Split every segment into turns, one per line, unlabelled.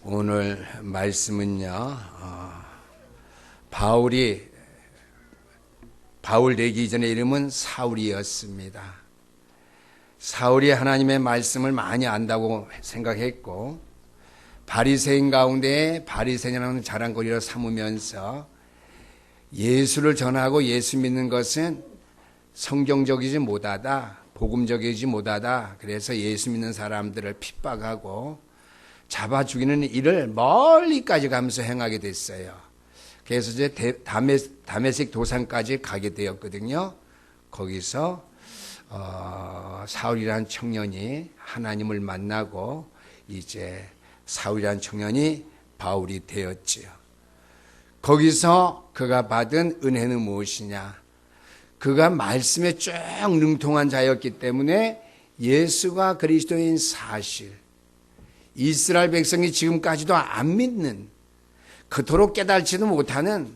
오늘 말씀은요, 바울 되기 전에 이름은 사울이었습니다. 사울이 하나님의 말씀을 많이 안다고 생각했고, 바리새인 가운데 바리새인이라는 자랑거리로 삼으면서 예수를 전하고 예수 믿는 것은 성경적이지 못하다, 복음적이지 못하다. 그래서 예수 믿는 사람들을 핍박하고 잡아 죽이는 일을 멀리까지 가면서 행하게 됐어요. 그래서 이제 다메섹 도상까지 가게 되었거든요. 거기서 사울이라는 청년이 하나님을 만나고 이제 사울이라는 청년이 바울이 되었지요. 거기서 그가 받은 은혜는 무엇이냐? 그가 말씀에 쭉 능통한 자였기 때문에 예수가 그리스도인 사실, 이스라엘 백성이 지금까지도 안 믿는, 그토록 깨달지도 못하는,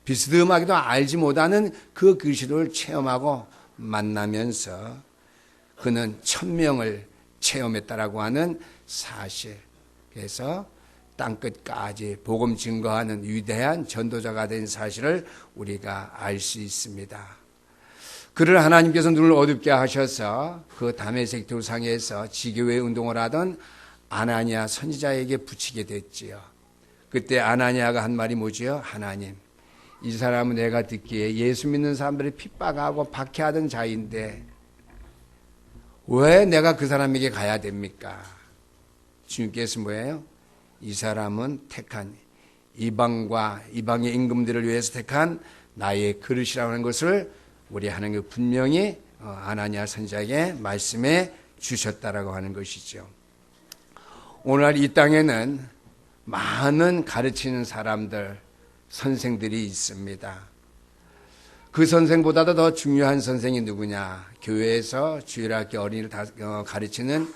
비스듬하게도 알지 못하는 그 그리스도를 체험하고 만나면서 그는 천명을 체험했다라고 하는 사실. 그래서 땅끝까지 복음 증거하는 위대한 전도자가 된 사실을 우리가 알 수 있습니다. 그를 하나님께서 눈을 어둡게 하셔서 그 다메섹 도상에서 지교회 운동을 하던 아나니아 선지자에게 붙이게 됐지요. 그때 아나니아가 한 말이 뭐지요? 하나님, 이 사람은 내가 듣기에 예수 믿는 사람들이 핍박하고 박해하던 자인데 왜 내가 그 사람에게 가야 됩니까? 주님께서 뭐예요? 이 사람은 택한 이방의 임금들을 위해서 택한 나의 그릇이라고 하는 것을 우리 하나님께 분명히 아나니아 선지자에게 말씀해 주셨다라고 하는 것이죠. 오늘 이 땅에는 많은 가르치는 사람들, 선생들이 있습니다. 그 선생보다도 더 중요한 선생이 누구냐? 교회에서 주일학교 어린이를 가르치는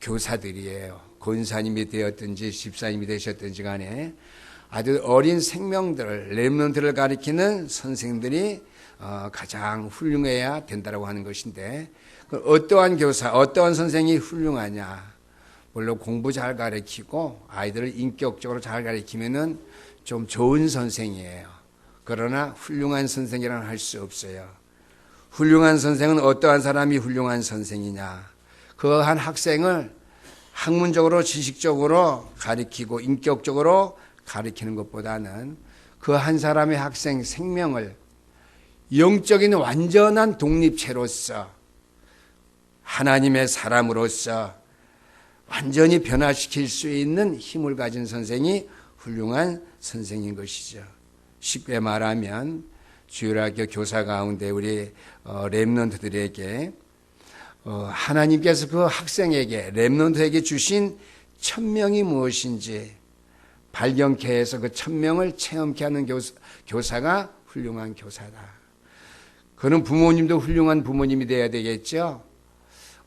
교사들이에요. 권사님이 되었든지 집사님이 되셨든지 간에 아주 어린 생명들을, 렘넌트를 가르치는 선생들이 가장 훌륭해야 된다고 하는 것인데, 어떠한 교사, 어떠한 선생이 훌륭하냐? 물론 공부 잘 가르치고 아이들을 인격적으로 잘 가르치면은 좀 좋은 선생이에요. 그러나 훌륭한 선생이라는 할 수 없어요. 훌륭한 선생은 어떠한 사람이 훌륭한 선생이냐? 그 한 학생을 학문적으로 지식적으로 가르치고 인격적으로 가르치는 것보다는 그 한 사람의 학생 생명을 영적인 완전한 독립체로서 하나님의 사람으로서 완전히 변화시킬 수 있는 힘을 가진 선생이 훌륭한 선생인 것이죠. 쉽게 말하면 주일학교 교사 가운데 우리 렘넌트들에게 하나님께서 그 학생에게, 렘넌트에게 주신 천명이 무엇인지 발견케 해서 그 천명을 체험케 하는 교사가 훌륭한 교사다. 그는 부모님도 훌륭한 부모님이 되어야 되겠죠.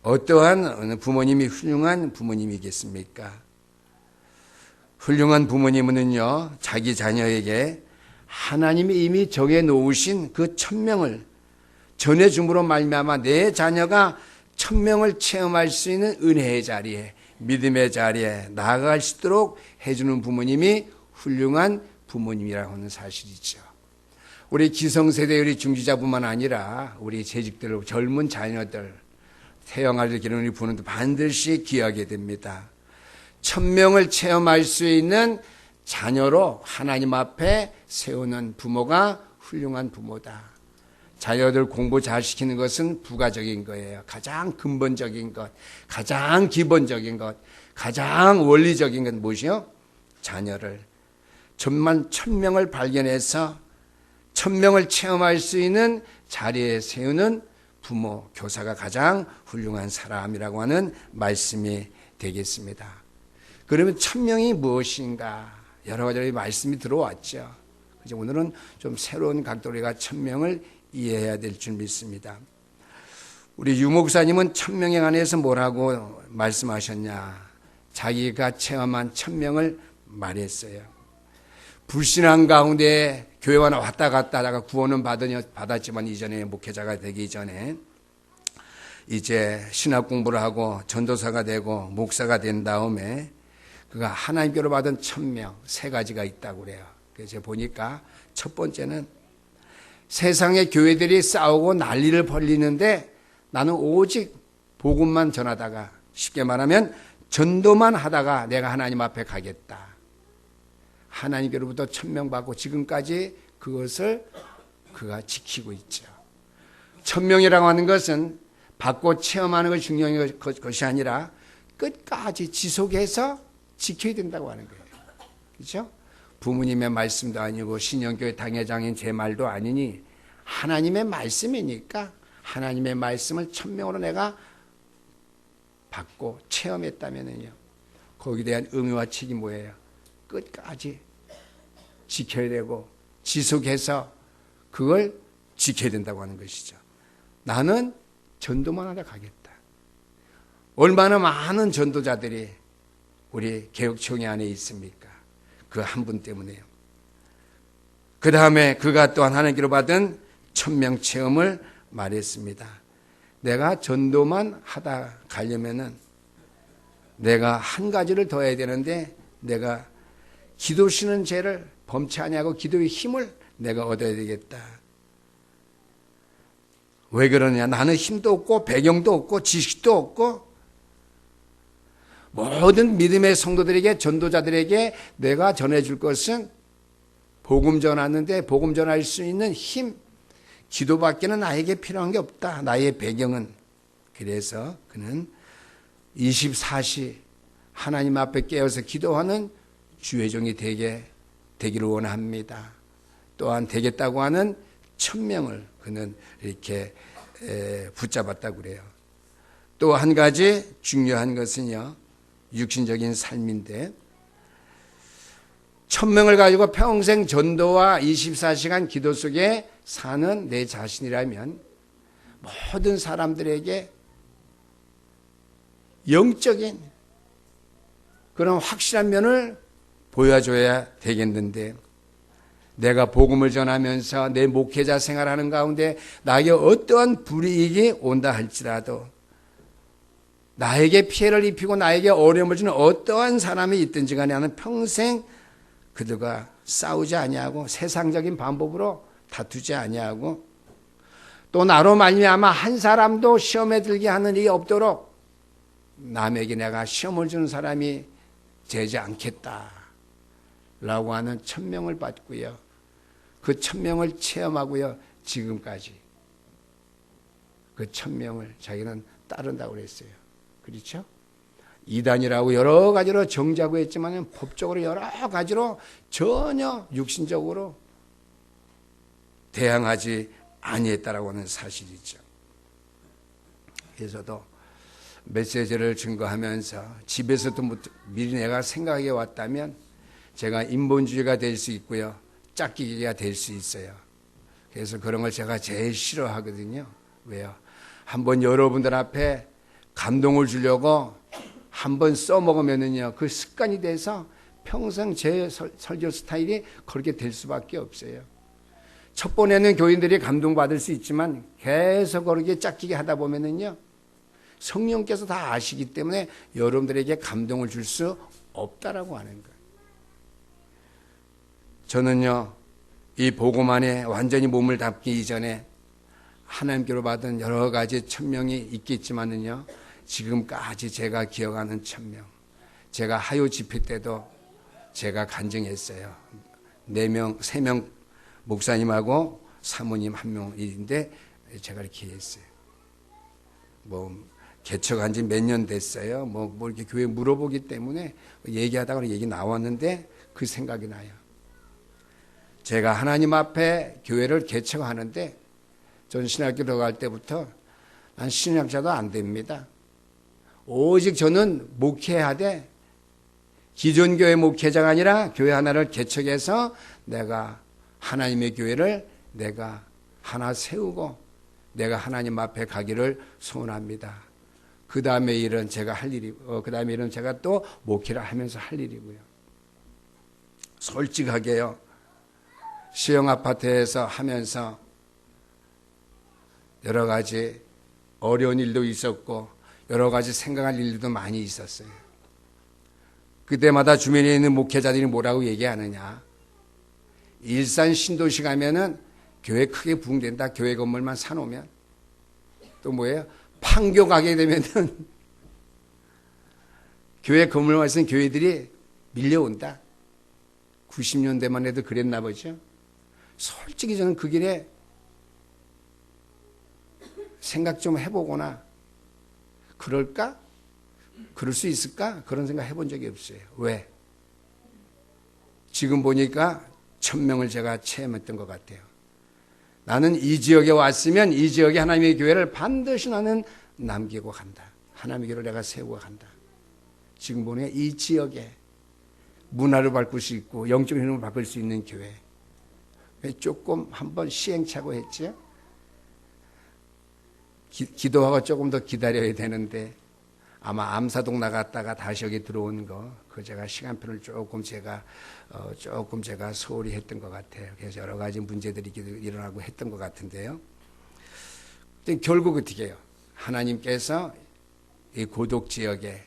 어떠한 부모님이 훌륭한 부모님이겠습니까? 훌륭한 부모님은요, 자기 자녀에게 하나님이 이미 정해 놓으신 그 천명을 전해줌으로 말미암아 내 자녀가 천명을 체험할 수 있는 은혜의 자리에, 믿음의 자리에 나아갈 수 있도록 해주는 부모님이 훌륭한 부모님이라고 하는 사실이죠. 우리 기성세대 우리 중지자뿐만 아니라 우리 재직들, 젊은 자녀들, 태영아들 기르는 우리 부모님도 반드시 기하게 됩니다. 천명을 체험할 수 있는 자녀로 하나님 앞에 세우는 부모가 훌륭한 부모다. 자녀들 공부 잘 시키는 것은 부가적인 거예요. 가장 근본적인 것, 가장 기본적인 것, 가장 원리적인 건 무엇이요? 자녀를 정말 천명을 발견해서 천명을 체험할 수 있는 자리에 세우는 부모, 교사가 가장 훌륭한 사람이라고 하는 말씀이 되겠습니다. 그러면 천명이 무엇인가? 여러 가지 말씀이 들어왔죠. 그래서 오늘은 좀 새로운 각도로 우리가 천명을 이해해야 될 줄 믿습니다. 우리 유 목사님은 천명에 관해서 뭐라고 말씀하셨냐? 자기가 체험한 천명을 말했어요. 불신앙 가운데 교회와 왔다 갔다 하다가 구원은 받았지만 이전에 목회자가 되기 전에 이제 신학 공부를 하고 전도사가 되고 목사가 된 다음에 그가 하나님께로 받은 천명 세 가지가 있다고 그래요. 그래서 제가 보니까 첫 번째는 세상의 교회들이 싸우고 난리를 벌리는데 나는 오직 복음만 전하다가, 쉽게 말하면 전도만 하다가 내가 하나님 앞에 가겠다. 하나님께로부터 천명 받고 지금까지 그것을 그가 지키고 있죠. 천명이라고 하는 것은 받고 체험하는 것이 중요한 것이 아니라 끝까지 지속해서 지켜야 된다고 하는 거예요. 그렇죠? 부모님의 말씀도 아니고 신영교회 당회장인 제 말도 아니니 하나님의 말씀이니까 하나님의 말씀을 천명으로 내가 받고 체험했다면요, 거기에 대한 의무와 책임이 뭐예요? 끝까지 지켜야 되고 지속해서 그걸 지켜야 된다고 하는 것이죠. 나는 전도만 하다 가겠다. 얼마나 많은 전도자들이 우리 개혁총회 안에 있습니까? 그 한 분 때문에요. 그 다음에 그가 또한 하나님께로 받은 천명 체험을 말했습니다. 내가 전도만 하다 가려면은 내가 한 가지를 더 해야 되는데, 내가 기도 쉬는 죄를 범치 아니하고 기도의 힘을 내가 얻어야 되겠다. 왜 그러냐? 나는 힘도 없고 배경도 없고 지식도 없고, 모든 믿음의 성도들에게, 전도자들에게 내가 전해줄 것은 복음 전하는데 복음 전할 수 있는 힘, 기도밖에는 나에게 필요한 게 없다. 나의 배경은. 그래서 그는 24시 하나님 앞에 깨어서 기도하는 주의 종이 되기를 원합니다. 또한 되겠다고 하는 천명을 그는 이렇게 붙잡았다고 그래요. 또 한 가지 중요한 것은요, 육신적인 삶인데, 천명을 가지고 평생 전도와 24시간 기도 속에 사는 내 자신이라면 모든 사람들에게 영적인 그런 확실한 면을 보여줘야 되겠는데, 내가 복음을 전하면서 내 목회자 생활하는 가운데 나에게 어떠한 불이익이 온다 할지라도, 나에게 피해를 입히고 나에게 어려움을 주는 어떠한 사람이 있든지 간에 나는 평생 그들과 싸우지 아니하고 세상적인 방법으로 다투지 아니하고, 또 나로 말미암아 한 사람도 시험에 들게 하는 일이 없도록 남에게 내가 시험을 주는 사람이 되지 않겠다 라고 하는 천명을 받고요, 그 천명을 체험하고요, 지금까지 그 천명을 자기는 따른다고 그랬어요. 그렇죠? 이단이라고 여러 가지로 정자고 했지만 법적으로 여러 가지로 전혀 육신적으로 대항하지 아니했다라고 하는 사실이죠. 그래서도 메시지를 증거하면서 집에서도 미리 내가 생각해 왔다면 제가 인본주의가 될 수 있고요, 짝기기가 될 수 있어요. 그래서 그런 걸 제가 제일 싫어하거든요. 왜요? 한번 여러분들 앞에 감동을 주려고 한번 써먹으면은요, 그 습관이 돼서 평생 제 설교 스타일이 그렇게 될 수밖에 없어요. 첫 번에는 교인들이 감동받을 수 있지만 계속 그렇게 짝기게 하다 보면은요, 성령께서 다 아시기 때문에 여러분들에게 감동을 줄 수 없다라고 하는 거예요. 저는요, 이 복음 안에 완전히 몸을 담기 이전에 하나님께로 받은 여러 가지 천명이 있겠지만은요, 지금까지 제가 기억하는 천명, 제가 하요 집회 때도 제가 간증했어요. 3명 목사님하고 사모님 1명인데 제가 이렇게 했어요. 개척한 지 몇 년 됐어요. 이렇게 교회 물어보기 때문에 얘기하다가 얘기 나왔는데 그 생각이 나요. 제가 하나님 앞에 교회를 개척하는데, 전 신학교 들어갈 때부터 난 신학자도 안 됩니다. 오직 저는 목회하되 기존 교회 목회자가 아니라 교회 하나를 개척해서 내가 하나님의 교회를 내가 하나 세우고 내가 하나님 앞에 가기를 소원합니다. 그 다음에 일은 제가 할 일이고, 그 다음에 일은 제가 또 목회를 하면서 할 일이고요. 솔직하게요, 시형 아파트에서 하면서 여러 가지 어려운 일도 있었고 여러 가지 생각할 일도 많이 있었어요. 그때마다 주변에 있는 목회자들이 뭐라고 얘기하느냐. 일산 신도시 가면은 교회 크게 부흥된다. 교회 건물만 사놓으면. 또 뭐예요? 판교 가게 되면은 교회 건물만 있으면 교회들이 밀려온다. 90년대만 해도 그랬나 보죠. 솔직히 저는 그 길에 생각 좀 해보거나 그럴까? 그럴 수 있을까? 그런 생각 해본 적이 없어요. 왜? 지금 보니까 1000명을 제가 체험했던 것 같아요. 나는 이 지역에 왔으면 이 지역에 하나님의 교회를 반드시 나는 남기고 간다. 하나님의 교회를 내가 세우고 간다. 지금 보니까 이 지역에 문화를 바꿀 수 있고 영적인 흐름을 바꿀 수 있는 교회. 조금 한번 시행착오 했죠. 기도하고 조금 더 기다려야 되는데 아마 암사동 나갔다가 다시 여기 들어온 거, 그 제가 시간표를 조금 제가 소홀히 했던 것 같아요. 그래서 여러 가지 문제들이 일어나고 했던 것 같은데요. 결국 어떻게 해요? 하나님께서 이 고독 지역에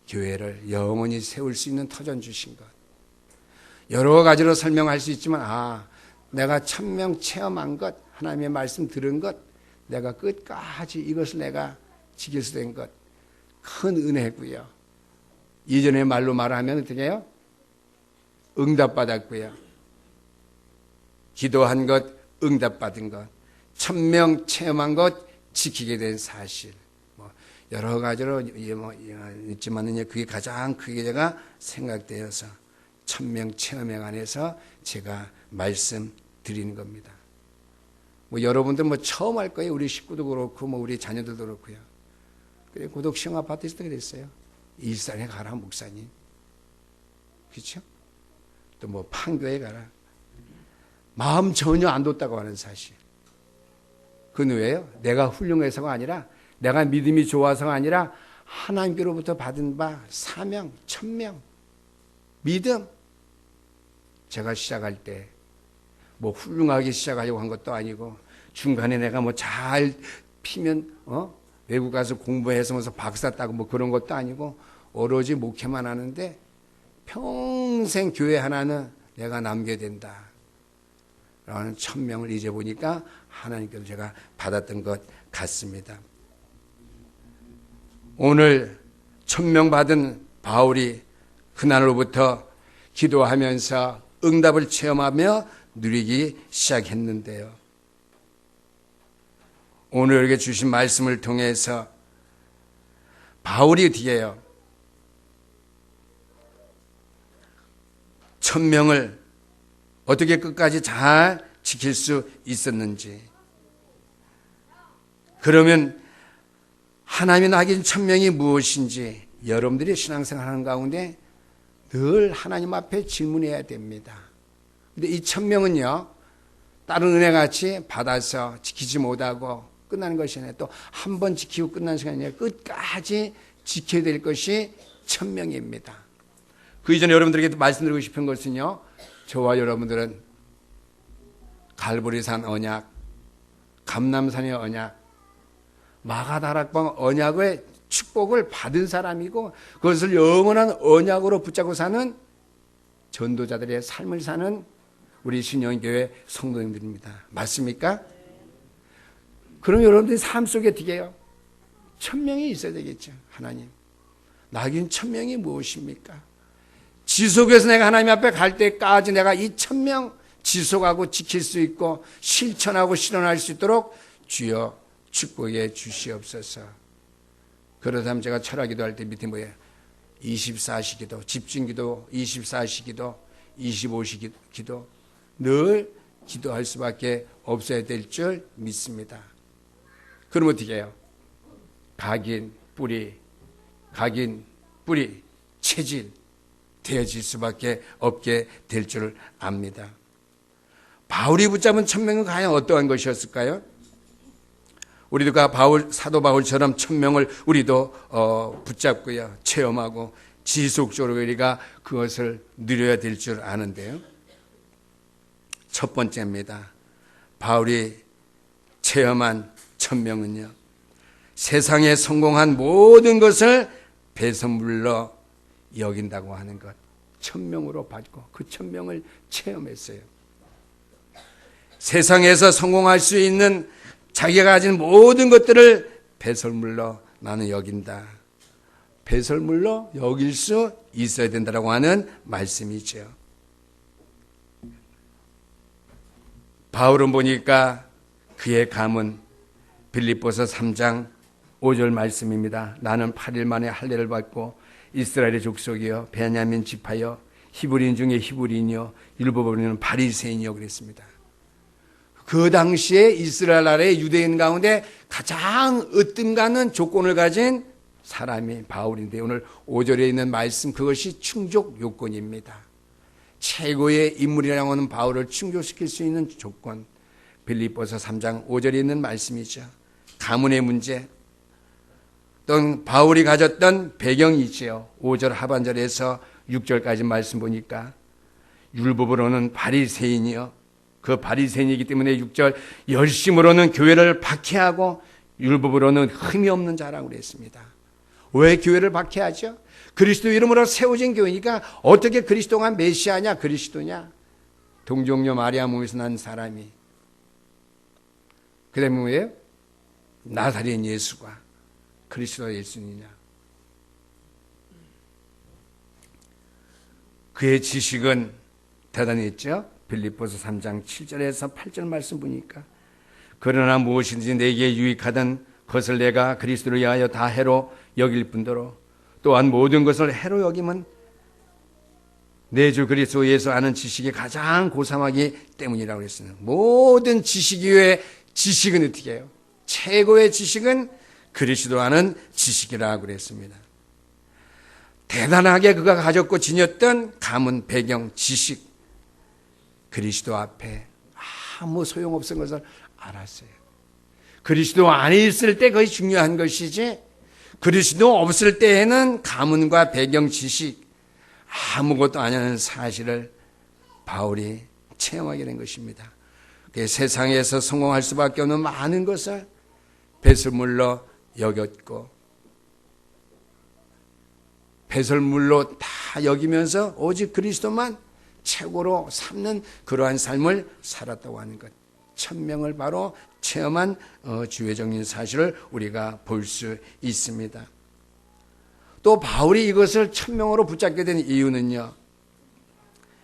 교회를 영원히 세울 수 있는 터전 주신 것. 여러 가지로 설명할 수 있지만, 내가 1000명 체험한 것, 하나님의 말씀 들은 것, 내가 끝까지 이것을 내가 지킬 수 된 것, 큰 은혜고요. 이전의 말로 말하면 어떻게 해요? 응답받았고요. 기도한 것, 응답받은 것, 1000명 체험한 것, 지키게 된 사실. 여러 가지로 있지만은 그게 가장 크게 제가 생각되어서 1000명 체험에 관해서 제가 말씀드리는 겁니다. 여러분들 처음 할 거예요. 우리 식구도 그렇고 우리 자녀들도 그렇고요. 그래 고독 시흥 아파트에서 어떻게 됐어요? 일산에 가라 목사님. 그렇죠? 또 판교에 가라. 마음 전혀 안 뒀다고 하는 사실. 그건 왜요? 내가 훌륭해서가 아니라 내가 믿음이 좋아서가 아니라 하나님께로부터 받은 바 사명, 1000명, 믿음. 제가 시작할 때 훌륭하게 시작하려고 한 것도 아니고 중간에 내가 잘 피면 외국 가서 공부해서 박사 따고 그런 것도 아니고 오로지 목회만 하는데 평생 교회 하나는 내가 남겨야 된다. 라는 1000명을 이제 보니까 하나님께서 제가 받았던 것 같습니다. 오늘 1000명 받은 바울이 그날로부터 기도하면서 응답을 체험하며 누리기 시작했는데요. 오늘 우리에게 주신 말씀을 통해서 바울이 어떻게 해요? 1000명을 어떻게 끝까지 잘 지킬 수 있었는지. 그러면 하나님이 나에게 1000명이 무엇인지 여러분들이 신앙생활 하는 가운데 늘 하나님 앞에 질문해야 됩니다. 근데 이 1000명은요, 다른 은혜같이 받아서 지키지 못하고 끝나는 것이 아니라 또 한 번 지키고 끝나는 시간이 아니라 끝까지 지켜야 될 것이 1000명입니다. 그 이전에 여러분들에게 말씀드리고 싶은 것은요, 저와 여러분들은 갈보리산 언약, 감람산의 언약, 마가다락방 언약의 축복을 받은 사람이고 그것을 영원한 언약으로 붙잡고 사는 전도자들의 삶을 사는 우리 신영교회 성도님들입니다. 맞습니까? 그럼 여러분들이 삶 속에 어떻게 해요? 1000명이 있어야 되겠죠. 하나님, 나에겐 1000명이 무엇입니까? 지속해서 내가 하나님 앞에 갈 때까지 내가 이 1000명 지속하고 지킬 수 있고 실천하고 실현할 수 있도록 주여 축복해 주시옵소서. 그렇다면 제가 철학기도 할 때 밑에 뭐예요? 24시 기도, 집중기도, 24시 기도, 25시 기도 늘 기도할 수밖에 없어야 될 줄 믿습니다. 그럼 어떻게 해요? 각인 뿌리, 체질 되어질 수밖에 없게 될 줄 압니다. 바울이 붙잡은 1000명은 과연 어떠한 것이었을까요? 우리도 사도 바울처럼 1000명을 우리도 붙잡고요, 체험하고 지속적으로 우리가 그것을 누려야 될 줄 아는데요. 첫 번째입니다. 바울이 체험한 1000명은요, 세상에 성공한 모든 것을 배선물로 여긴다고 하는 것, 천명으로 받고 그 천명을 체험했어요. 세상에서 성공할 수 있는 자기가 가진 모든 것들을 배설물로 나는 여긴다. 배설물로 여길 수 있어야 된다고 하는 말씀이죠. 바울은 보니까 그의 감은 빌립보서 3장 5절 말씀입니다. 나는 8일 만에 할례를 받고 이스라엘의 족속이여 베냐민 지파여 히브리인 중에 히브리인이여 율법으로는 바리새인이여 그랬습니다. 그 당시에 이스라엘 아래 유대인 가운데 가장 으뜸가는 조건을 가진 사람이 바울인데 오늘 5절에 있는 말씀 그것이 충족 요건입니다. 최고의 인물이라고 하는 바울을 충족시킬 수 있는 조건 빌립보서 3장 5절에 있는 말씀이죠. 가문의 문제 또는 바울이 가졌던 배경이 있죠. 5절 하반절에서 6절까지 말씀 보니까 율법으로는 바리새인이요. 그 바리새인이기 때문에 6절 열심으로는 교회를 박해하고 율법으로는 흠이 없는 자라고 그랬습니다. 왜 교회를 박해하죠? 그리스도 이름으로 세워진 교회니까 어떻게 그리스도가 메시아냐 그리스도냐 동정녀 마리아 몸에서 난 사람이 그 다음에 뭐예요? 나사렛 예수가 그리스도 예수니냐. 그의 지식은 대단했죠. 빌립보서 3장 7절에서 8절 말씀 보니까 그러나 무엇이든지 내게 유익하던 것을 내가 그리스도를 위하여 다 해로 여길 뿐더러 또한 모든 것을 해로 여김은 내 주 그리스도 예수 아는 지식이 가장 고삼하기 때문이라고 했습니다. 모든 지식 이외에 지식은 어떻게 해요? 최고의 지식은 그리스도 아는 지식이라고 그랬습니다. 대단하게 그가 가졌고 지녔던 가문, 배경, 지식 그리스도 앞에 아무 소용없는 것을 알았어요. 그리스도 안에 있을 때 그것이 중요한 것이지 그리스도 없을 때에는 가문과 배경, 지식 아무것도 아니라는 사실을 바울이 체험하게 된 것입니다. 세상에서 성공할 수밖에 없는 많은 것을 배설물로 여겼고 배설물로 다 여기면서 오직 그리스도만 최고로 삼는 그러한 삶을 살았다고 하는 것. 천명을 바로 체험한 주회적인 사실을 우리가 볼 수 있습니다. 또 바울이 이것을 천명으로 붙잡게 된 이유는요.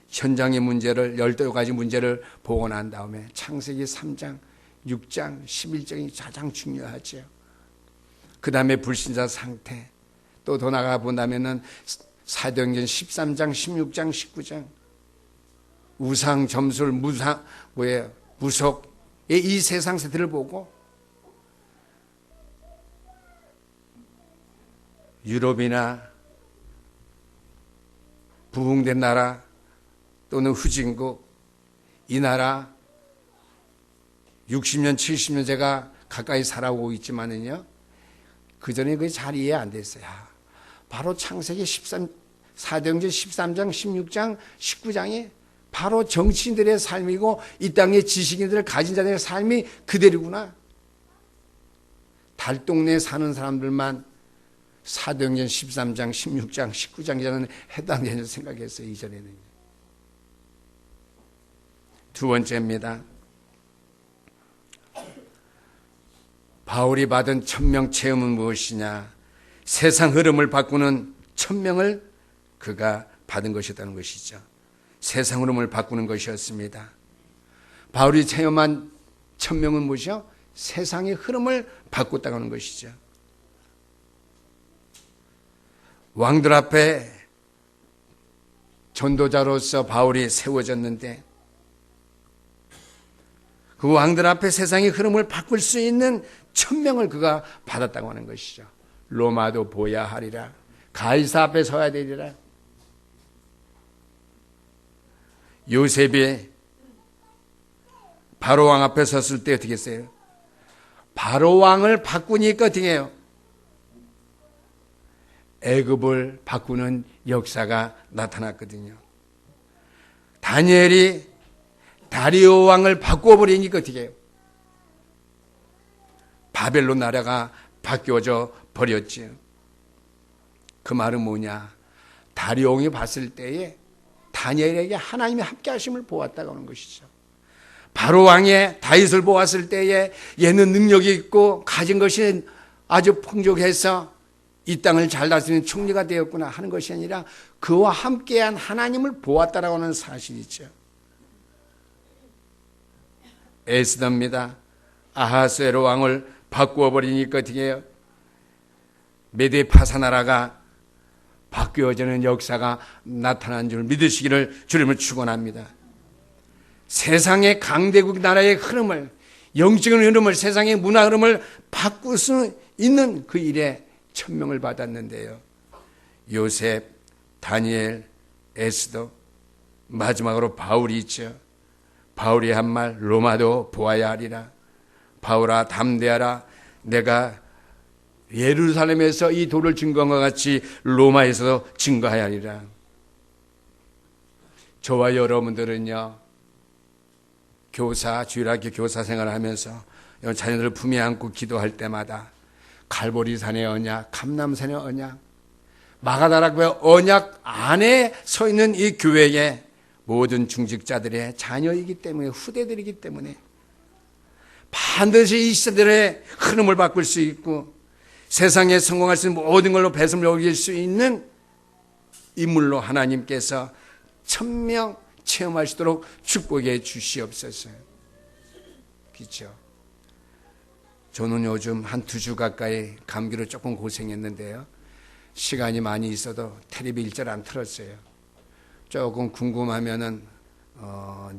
현장의 문제를 12가지 문제를 보고 난 다음에 창세기 3장, 6장, 11장이 가장 중요하죠. 그 다음에 불신자 상태 또 더 나가 본다면은 사도행전 13장, 16장, 19장 우상, 점술, 무속의 이 세상 세태를 보고 유럽이나 부흥된 나라 또는 후진국 이 나라 60년, 70년 제가 가까이 살아오고 있지만은요 그 전에 그게 잘 이해 안 됐어요. 바로 창세기 4대행전 13장, 16장, 19장이 바로 정치인들의 삶이고 이 땅의 지식인들을 가진 자들의 삶이 그대로구나. 달동네에 사는 사람들만 사도행전 13장, 16장, 19장에는 해당되는 생각했어요. 이전에는. 두 번째입니다. 바울이 받은 천명 체험은 무엇이냐? 세상 흐름을 바꾸는 천명을 그가 받은 것이었다는 것이죠. 세상 흐름을 바꾸는 것이었습니다. 바울이 체험한 천명은 무엇이요? 세상의 흐름을 바꿨다고 하는 것이죠. 왕들 앞에 전도자로서 바울이 세워졌는데 그 왕들 앞에 세상의 흐름을 바꿀 수 있는 천명을 그가 받았다고 하는 것이죠. 로마도 보야 하리라. 가이사 앞에 서야 되리라. 요셉이 바로왕 앞에 섰을 때 어떻게 했어요? 바로왕을 바꾸니까 어떻게 해요? 애굽을 바꾸는 역사가 나타났거든요. 다니엘이 다리오 왕을 바꿔버리니까 어떻게 해요? 바벨론 나라가 바뀌어져 버렸지요. 그 말은 뭐냐? 다리옹이 봤을 때에 다니엘에게 하나님의 함께 하심을 보았다고 하는 것이죠. 바로 왕의 다윗을 보았을 때에 얘는 능력이 있고 가진 것이 아주 풍족해서 이 땅을 잘 다스리는 총리가 되었구나 하는 것이 아니라 그와 함께한 하나님을 보았다라고 하는 사실이죠. 에스더입니다. 아하스웨로 왕을 바꾸어 버리니까 어떻게 해요? 메대 파사 나라가 바뀌어지는 역사가 나타난 줄 믿으시기를 주님을 축원합니다. 세상의 강대국 나라의 흐름을, 영적인 흐름을, 세상의 문화 흐름을 바꿀 수 있는 그 일에 천명을 받았는데요. 요셉, 다니엘, 에스더, 마지막으로 바울이 있죠. 바울이 한 말, 로마도 보아야 하리라. 바울아 담대하라. 내가 예루살렘에서 이 도를 증거한 것 같이 로마에서도 증거해야 하리라. 저와 여러분들은요, 교사, 주일학교 교사 생활을 하면서 자녀들을 품에 안고 기도할 때마다 갈보리산의 언약, 감람산의 언약, 마가다락교회 언약 안에 서 있는 이 교회의 모든 중직자들의 자녀이기 때문에, 후대들이기 때문에 반드시 이 시대들의 흐름을 바꿀 수 있고 세상에 성공할 수 있는 모든 걸로 배심을 얻을 수 있는 인물로 하나님께서 천명 체험할 수 있도록 축복해 주시옵소서. 그렇죠? 저는 요즘 한 2주 가까이 감기로 조금 고생했는데요. 시간이 많이 있어도 텔레비 일절 안 틀었어요. 조금 궁금하면은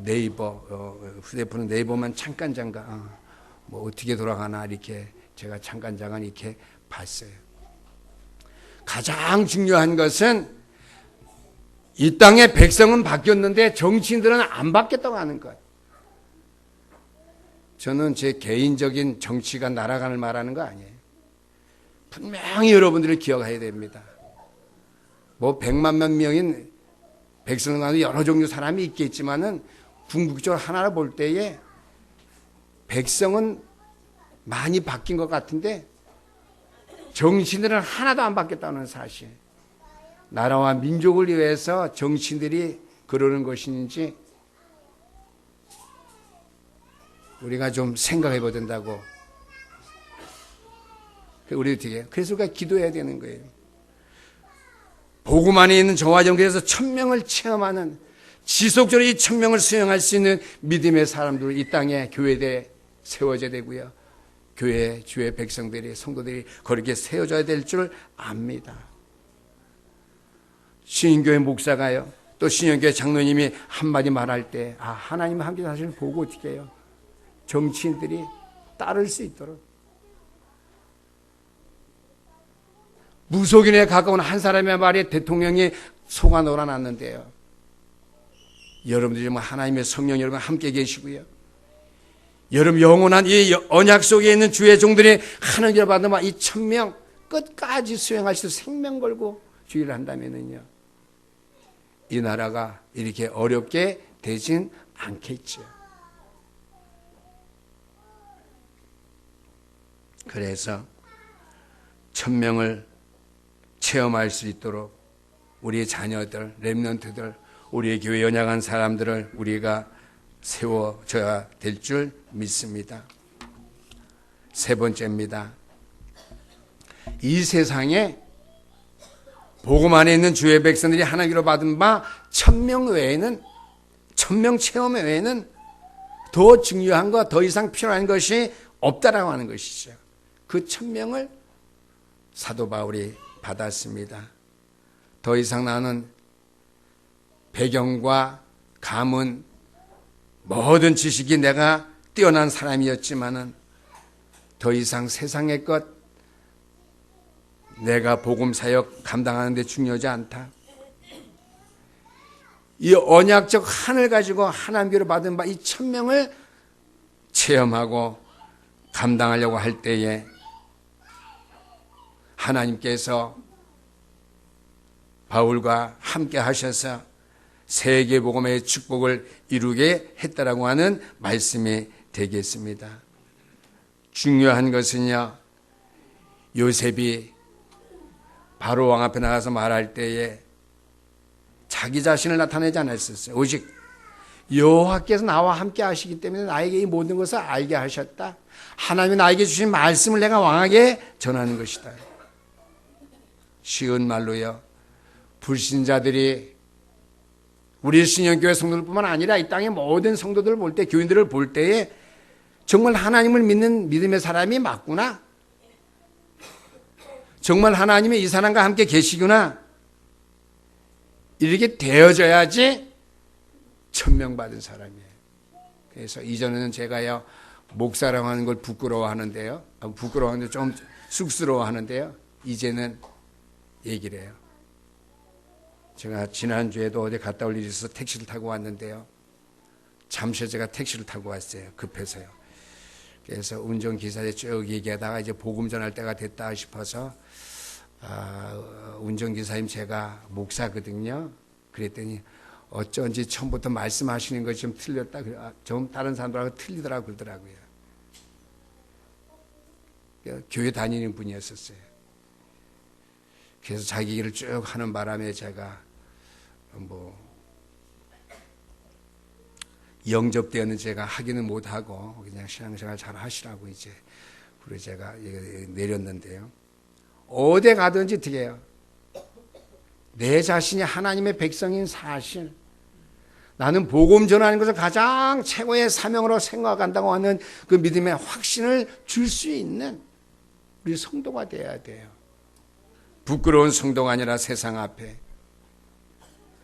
네이버 휴대폰 네이버만 잠깐 뭐 어떻게 돌아가나 이렇게 제가 잠깐 이렇게 봤어요. 가장 중요한 것은 이 땅의 백성은 바뀌었는데 정치인들은 안 바뀌었다고 하는 것. 저는 제 개인적인 정치가 날아가는 말하는 거 아니에요. 분명히 여러분들이 기억해야 됩니다. 뭐 100만 명인 백성 안에 여러 종류 사람이 있겠지만은 궁극적으로 하나를 볼 때에 백성은 많이 바뀐 것 같은데 정치인들은 하나도 안 바뀌었다는 사실. 나라와 민족을 위해서 정치인들이 그러는 것인지 우리가 좀 생각해 봐야 된다고. 우리 어떻게 해요? 그래서 우리가 기도해야 되는 거예요. 복음 안에 있는 저와 연결해서 천명을 체험하는, 지속적으로 이 천명을 수행할 수 있는 믿음의 사람들 이 땅에 교회에 세워져야 되고요. 교회, 주의 백성들이, 성도들이 그렇게 세워져야 될 줄 압니다. 신인교회 목사가요, 또 신인교회 장로님이 한마디 말할 때, 하나님 함께 하시는 보고 어떻게 해요? 정치인들이 따를 수 있도록. 무속인에 가까운 한 사람의 말에 대통령이 속아 놀아놨는데요. 여러분들이 하나님의 성령 여러분 함께 계시고요. 여러분 영원한 이 언약 속에 있는 주의 종들이 하나님을 받으면 이 천명 끝까지 수행할 수 생명 걸고 주의를 한다면은요, 이 나라가 이렇게 어렵게 되진 않겠죠. 그래서 천명을 체험할 수 있도록 우리의 자녀들, 렘넌트들, 우리의 교회 연약한 사람들을 우리가 세워줘야 될 줄 믿습니다. 세 번째입니다. 이 세상에 복음 안에 있는 주의 백성들이 하나님으로 받은 바 천명 외에는, 천명 체험 외에는 더 중요한 것, 더 이상 필요한 것이 없다라고 하는 것이죠. 그 천명을 사도 바울이 받았습니다. 더 이상 나는 배경과 가문, 모든 지식이 내가 뛰어난 사람이었지만은 더 이상 세상의 것, 내가 복음 사역 감당하는 데 중요하지 않다. 이 언약적 한을 가지고 하나님께로 받은 바 이 천명을 체험하고 감당하려고 할 때에 하나님께서 바울과 함께 하셔서 세계복음의 축복을 이루게 했다라고 하는 말씀이 되겠습니다. 중요한 것은요, 요셉이 바로 왕 앞에 나가서 말할 때에 자기 자신을 나타내지 않았었어요. 오직 여호와께서 나와 함께 하시기 때문에 나에게 이 모든 것을 알게 하셨다. 하나님이 나에게 주신 말씀을 내가 왕에게 전하는 것이다. 쉬운 말로요, 불신자들이 우리 신영교회 성도들뿐만 아니라 이 땅의 모든 성도들을 볼 때, 교인들을 볼 때에 정말 하나님을 믿는 믿음의 사람이 맞구나, 정말 하나님이 이 사람과 함께 계시구나, 이렇게 되어져야지 천명받은 사람이에요. 그래서 이전에는 제가요, 목사라고 하는 걸 부끄러워하는데요, 부끄러워하는데 좀 쑥스러워하는데요, 이제는 얘기를 해요. 제가 지난주에도 어디 갔다 올 일이 있어서 택시를 타고 왔는데요, 잠시 제가 택시를 타고 왔어요. 급해서요. 그래서 운전기사에 쭉 얘기하다가 이제 복음 전할 때가 됐다 싶어서, 운전기사님 제가 목사거든요. 그랬더니 어쩐지 처음부터 말씀하시는 것이 좀 틀렸다, 좀 다른 사람들하고 틀리더라고 그러더라고요. 교회 다니는 분이었었어요. 그래서 자기 얘기를 쭉 하는 바람에 제가 영접되었는 제가 하기는 못하고 그냥 신앙생활 잘 하시라고 이제 그래서 제가 내렸는데요. 어디 가든지 어떻게 해요? 내 자신이 하나님의 백성인 사실, 나는 복음 전하는 것을 가장 최고의 사명으로 생각한다고 하는 그 믿음의 확신을 줄 수 있는 우리 성도가 되어야 돼요. 부끄러운 성도가 아니라 세상 앞에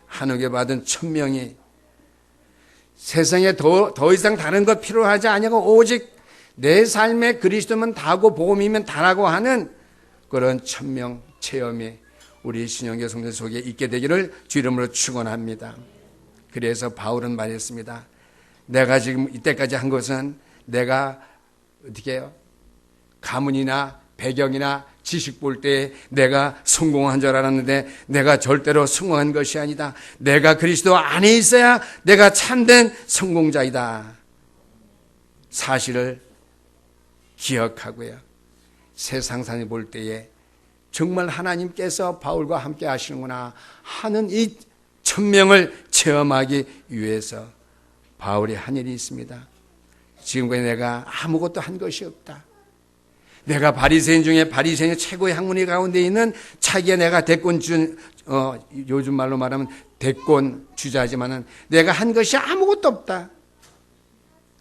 한옥에 받은 천명이 세상에 더 이상 다른 것 필요하지 않냐고 오직 내 삶에 그리스도면 다고 복음이면 다라고 하는 그런 천명 체험이 우리 신영교 성도 속에 있게 되기를 주 이름으로 축원합니다. 그래서 바울은 말했습니다. 내가 지금 이때까지 한 것은 내가 어떻게 해요? 가문이나 배경이나 지식 볼 때 내가 성공한 줄 알았는데 내가 절대로 성공한 것이 아니다. 내가 그리스도 안에 있어야 내가 참된 성공자이다. 사실을 기억하고요. 세상 사람이 볼 때에 정말 하나님께서 바울과 함께 하시는구나 하는 이 천명을 체험하기 위해서 바울이 한 일이 있습니다. 지금까지 내가 아무것도 한 것이 없다. 내가 바리새인 중에 바리새인의 최고의 학문이 가운데 있는 차기에 내가 대권 요즘 말로 말하면 대권 주자지만은 내가 한 것이 아무것도 없다.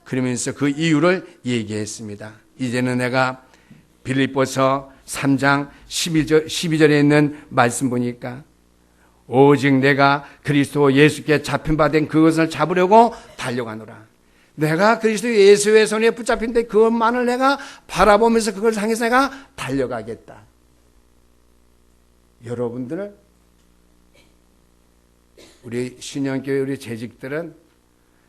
그러면서 그 이유를 얘기했습니다. 이제는 내가 빌립보서 3장 12절에 있는 말씀 보니까 오직 내가 그리스도 예수께 잡힌 바 된 그것을 잡으려고 달려가노라. 내가 그리스도 예수의 손에 붙잡힌데 그것만을 내가 바라보면서 그걸 향해서 내가 달려가겠다. 여러분들, 우리 신영교회 우리 재직들은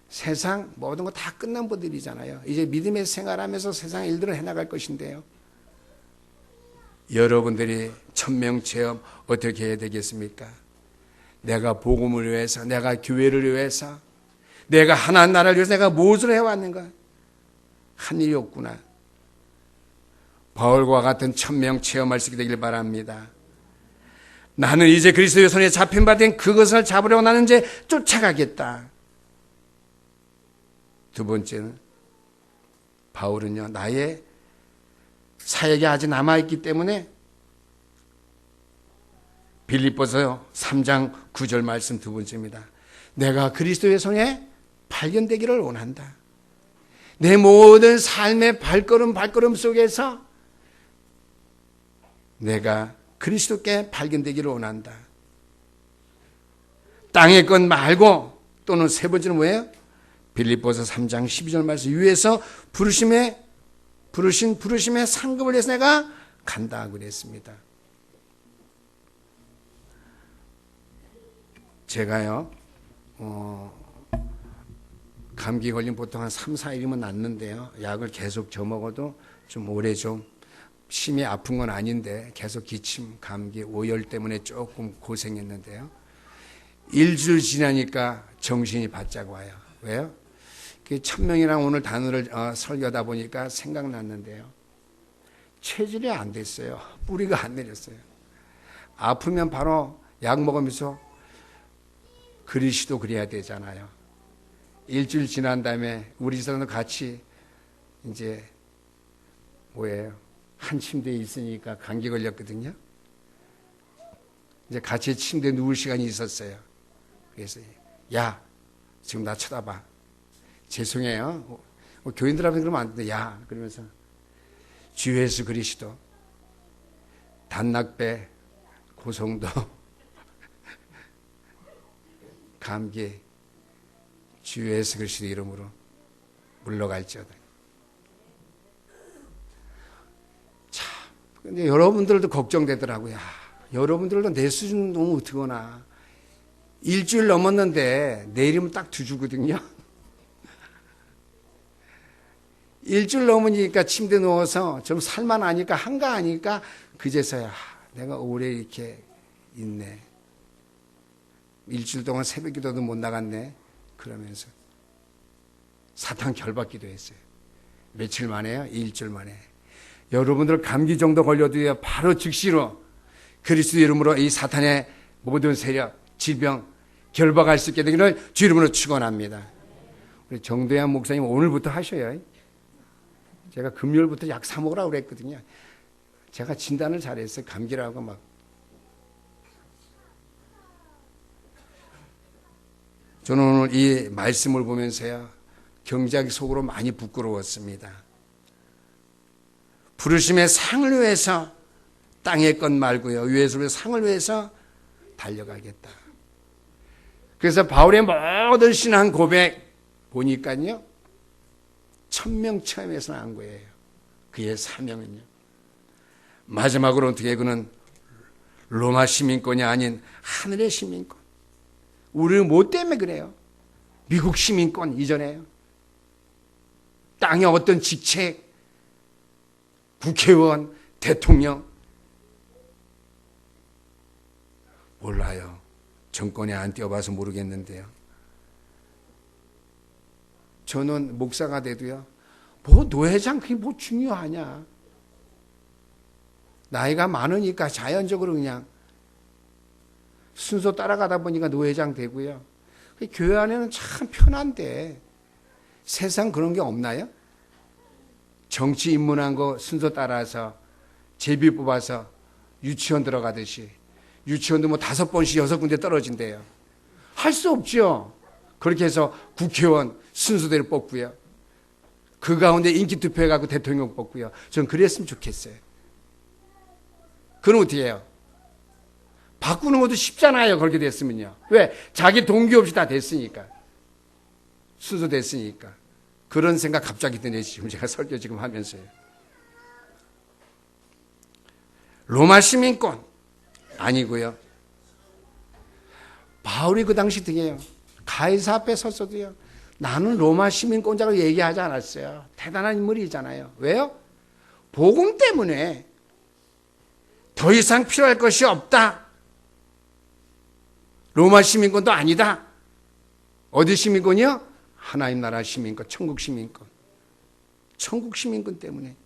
세상 모든 거 다 끝난 분들이잖아요. 이제 믿음의 생활하면서 세상 일들을 해나갈 것인데요. 여러분들이 천명체험 어떻게 해야 되겠습니까? 내가 복음을 위해서, 내가 교회를 위해서, 내가 하나님 나라를 위해서 내가 무엇을 해왔는가? 한 일이 없구나. 바울과 같은 천명 체험할 수 있게 되길 바랍니다. 나는 이제 그리스도의 손에 잡힌 바 된 그것을 잡으려고 나는 이제 쫓아가겠다. 두 번째는 바울은요, 나의 사역이 아직 남아있기 때문에 빌립보서 3장 9절 말씀 두 번째입니다. 내가 그리스도의 손에 발견되기를 원한다. 내 모든 삶의 발걸음 속에서 내가 그리스도께 발견되기를 원한다. 땅의 것 말고, 또는 세 번째는 뭐예요? 빌립보서 3장 12절 말씀 위에서 부르신 부르심의 상급을 위해서 내가 간다 그랬습니다. 제가요, 감기 걸리면 보통 한 3, 4일이면 낫는데요. 약을 계속 저먹어도 좀 오래 좀 심히 아픈 건 아닌데 계속 기침, 감기, 오열 때문에 조금 고생했는데요. 일주일 지나니까 정신이 바짝 와요. 왜요? 천명이랑 오늘 단어를 설교하다 보니까 생각났는데요. 체질이 안 됐어요. 뿌리가 안 내렸어요. 아프면 바로 약 먹으면서 그리스도 그래야 되잖아요. 일주일 지난 다음에 우리 사람도 같이 이제 뭐예요? 한 침대에 있으니까 감기 걸렸거든요. 이제 같이 침대에 누울 시간이 있었어요. 그래서 야, 지금 나 쳐다봐. 죄송해요. 교인들 앞에 그러면 안 돼. 야, 그러면서 주 예수 그리스도 단낙배 고성도 감기 주 예수 그리스도 이름으로 물러갈지어다. 참, 근데 여러분들도 걱정되더라고요. 여러분들도 내 수준 너무 어떡하나. 일주일 넘었는데 내일이면 딱 2주거든요. 일주일 넘으니까 침대 누워서 좀 살만하니까 한가하니까 그제서야 내가 오래 이렇게 있네. 일주일 동안 새벽 기도도 못 나갔네. 그러면서 사탄 결박기도 했어요. 며칠 만에요? 일주일 만에. 여러분들 감기 정도 걸려도요, 바로 즉시로 그리스도 이름으로 이 사탄의 모든 세력, 질병 결박할 수 있게 되기를 주 이름으로 축원합니다. 우리 정도현 목사님 오늘부터 하셔요. 제가 금요일부터 약 사 먹으라고 그랬거든요. 제가 진단을 잘했어요. 감기라고 막. 저는 오늘 이 말씀을 보면서요, 경작이 속으로 많이 부끄러웠습니다. 부르심의 상을 위해서 땅의 것 말고요, 위에서 상을 위해서 달려가겠다. 그래서 바울의 모든 신앙 고백 보니까요, 1000명 체험에서 난 거예요. 그의 사명은요. 마지막으로 어떻게 그는 로마 시민권이 아닌 하늘의 시민권. 우리 뭐 때문에 그래요? 미국 시민권 이전에요. 땅의 어떤 직책, 국회의원, 대통령 몰라요. 정권에 안 뛰어봐서 모르겠는데요. 저는 목사가 돼도요, 뭐 노회장 그게 뭐 중요하냐. 나이가 많으니까 자연적으로 그냥 순서 따라가다 보니까 노회장 되고요. 교회 안에는 참 편한데 세상 그런 게 없나요? 정치 입문한 거 순서 따라서 제비 뽑아서 유치원 들어가듯이 유치원도 뭐 5번씩 6군데 떨어진대요. 할 수 없죠. 그렇게 해서 국회의원 순서대로 뽑고요. 그 가운데 인기 투표해갖고 대통령 뽑고요. 전 그랬으면 좋겠어요. 그럼 어떻게 해요? 바꾸는 것도 쉽잖아요. 그렇게 됐으면요. 왜? 자기 동기 없이 다 됐으니까. 순서 됐으니까. 그런 생각 갑자기 드네요. 지금 제가 설교 지금 하면서요. 로마 시민권 아니고요. 바울이 그 당시 등에요. 가이사 앞에 섰어도요, 나는 로마 시민권자로 얘기하지 않았어요. 대단한 인물이잖아요. 왜요? 복음 때문에 더 이상 필요할 것이 없다. 로마 시민권도 아니다. 어디 시민권이요? 하나님 나라 시민권, 천국 시민권. 천국 시민권 때문에.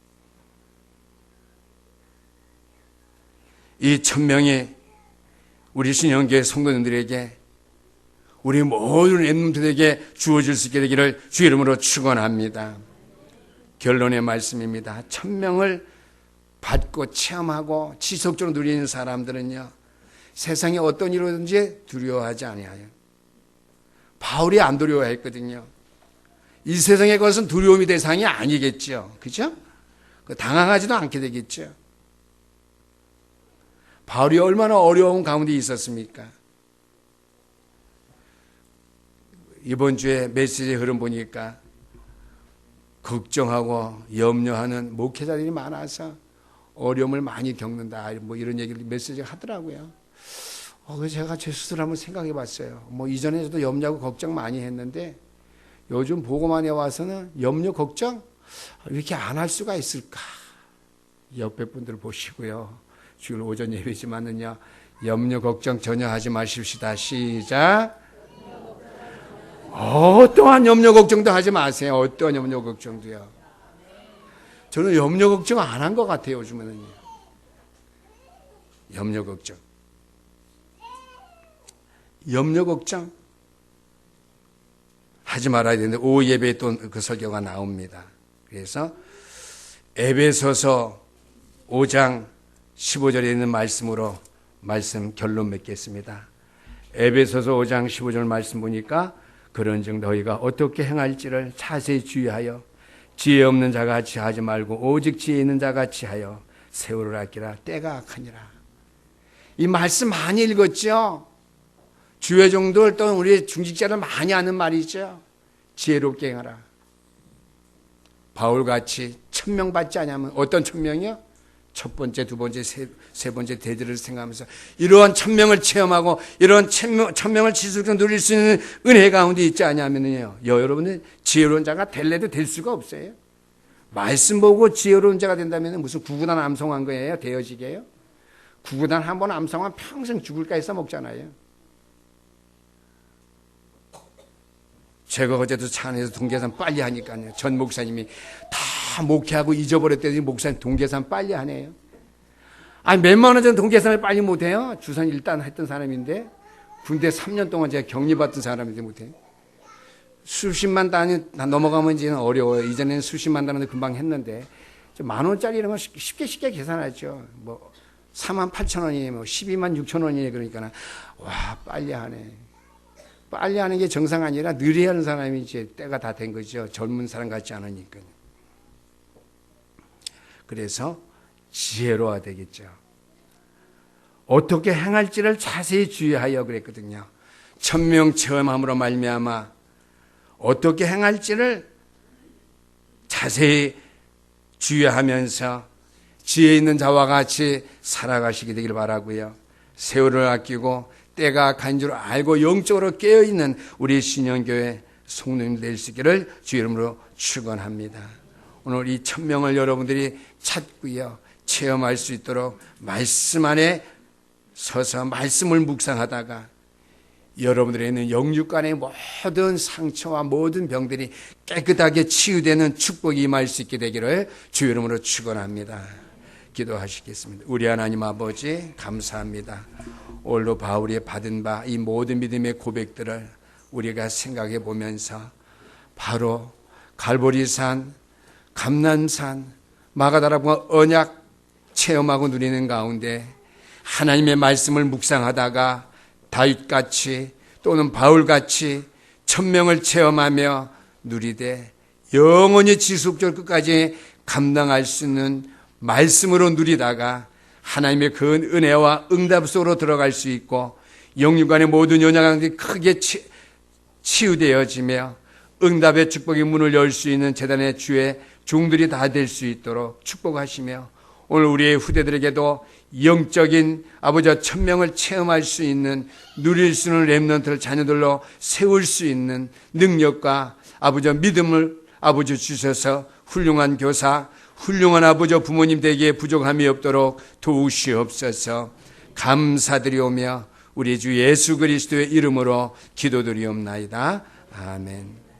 이 1000명이 우리 신영교회 성도님들에게, 우리 모든 엠들에게 주어질 수 있게 되기를 주 이름으로 축원합니다. 결론의 말씀입니다. 1000명을 받고 체험하고 지속적으로 누리는 사람들은요, 세상에 어떤 일이든지 두려워하지 아니하여. 바울이 안 두려워했거든요. 이 세상의 것은 두려움의 대상이 아니겠죠. 그죠? 당황하지도 않게 되겠죠. 바울이 얼마나 어려운 가운데 있었습니까? 이번 주에 메시지 흐름 보니까 걱정하고 염려하는 목회자들이 많아서 어려움을 많이 겪는다. 뭐 이런 얘기를 메시지가 하더라고요. 그래서 제가 제 스스로 한번 생각해 봤어요. 뭐 이전에 저도 염려하고 걱정 많이 했는데 요즘 보고만 해와서는 염려 걱정 왜 이렇게 안 할 수가 있을까? 옆에 분들 보시고요. 주일 오전 예배지만은요, 염려 걱정 전혀 하지 마십시다. 시작. 어떠한 염려 걱정도 하지 마세요. 어떠한 염려 걱정도요. 저는 염려 걱정 안 한 것 같아요. 요즘에는요. 염려 걱정. 염려 걱정 하지 말아야 되는데 오후 예배에 또 그 설교가 나옵니다. 그래서 에베소서 5장 15절에 있는 말씀으로 말씀 결론 맺겠습니다. 에베소서 5장 15절 말씀 보니까 그런즉 너희가 어떻게 행할지를 자세히 주의하여 지혜 없는 자같이 하지 말고 오직 지혜 있는 자같이 하여 세월을 아끼라. 때가 악하니라. 이 말씀 많이 읽었죠. 주의 종들 또는 우리 중직자를 많이 하는 말이죠. 지혜롭게 행하라. 바울같이 천명받지 않으면 어떤 천명이요? 첫 번째, 두 번째, 세 번째 대들을 생각하면서 이러한 천명을 체험하고 이러한 천명을 지속적으로 누릴 수 있는 은혜 가운데 있지 않냐면요, 여러분은 지혜로운 자가 될래도 될 수가 없어요. 말씀 보고 지혜로운 자가 된다면 무슨 구구단 암송한 거예요? 되어지게요? 구구단 한 번 암송하면 평생 죽을까 해서 먹잖아요. 제가 어제도 차 안에서 동계산 빨리 하니까요. 전 목사님이 다 목회하고 잊어버렸더니 목사님 동계산 빨리 하네요. 아니 몇만 원 전 동계산을 빨리 못해요. 주선 일단 했던 사람인데 군대 3년 동안 제가 격리받던 사람인데 못해요. 수십만 단위 넘어가면 이제는 어려워요. 이전에는 수십만 단위도 금방 했는데 10,000원짜리 이런 거 쉽게 계산하죠. 뭐 48,000원이 뭐 126,000원이 그러니까 와 빨리 하네. 빨리 하는 게 정상 아니라 느리 하는 사람이 이제 때가 다 된 거죠. 젊은 사람 같지 않으니까요. 그래서 지혜로워야 되겠죠. 어떻게 행할지를 자세히 주의하여 그랬거든요. 천명 체험함으로 말미암아 어떻게 행할지를 자세히 주의하면서 지혜 있는 자와 같이 살아가시게 되길 바라고요. 세월을 아끼고 때가 악한 줄 알고 영적으로 깨어있는 우리 신영교회 성도님 될 수 있기를 주 이름으로 축원합니다. 오늘 이 천명을 여러분들이 찾고요, 체험할 수 있도록 말씀 안에 서서 말씀을 묵상하다가 여러분들의 있는 영육간의 모든 상처와 모든 병들이 깨끗하게 치유되는 축복이 임할 수 있게 되기를 주 이름으로 축원합니다. 기도하시겠습니다. 우리 하나님 아버지 감사합니다. 오늘도 바울이 받은 바 이 모든 믿음의 고백들을 우리가 생각해 보면서 바로 갈보리산, 감난산, 마가다라와 언약 체험하고 누리는 가운데 하나님의 말씀을 묵상하다가 다윗같이 또는 바울같이 천명을 체험하며 누리되 영원히 지속적으로 끝까지 감당할 수 있는 말씀으로 누리다가 하나님의 그 은혜와 응답 속으로 들어갈 수 있고 영육간의 모든 연약함들이 크게 치유되어지며 응답의 축복의 문을 열 수 있는 제단의 주의 종들이 다 될 수 있도록 축복하시며 오늘 우리의 후대들에게도 영적인 아버지와 천명을 체험할 수 있는 누릴 수 있는 렘넌트를 자녀들로 세울 수 있는 능력과 아버지와 믿음을 아버지 주셔서 훌륭한 교사, 훌륭한 아버지 부모님 되기에 부족함이 없도록 도우시옵소서. 감사드리오며 우리 주 예수 그리스도의 이름으로 기도드리옵나이다. 아멘.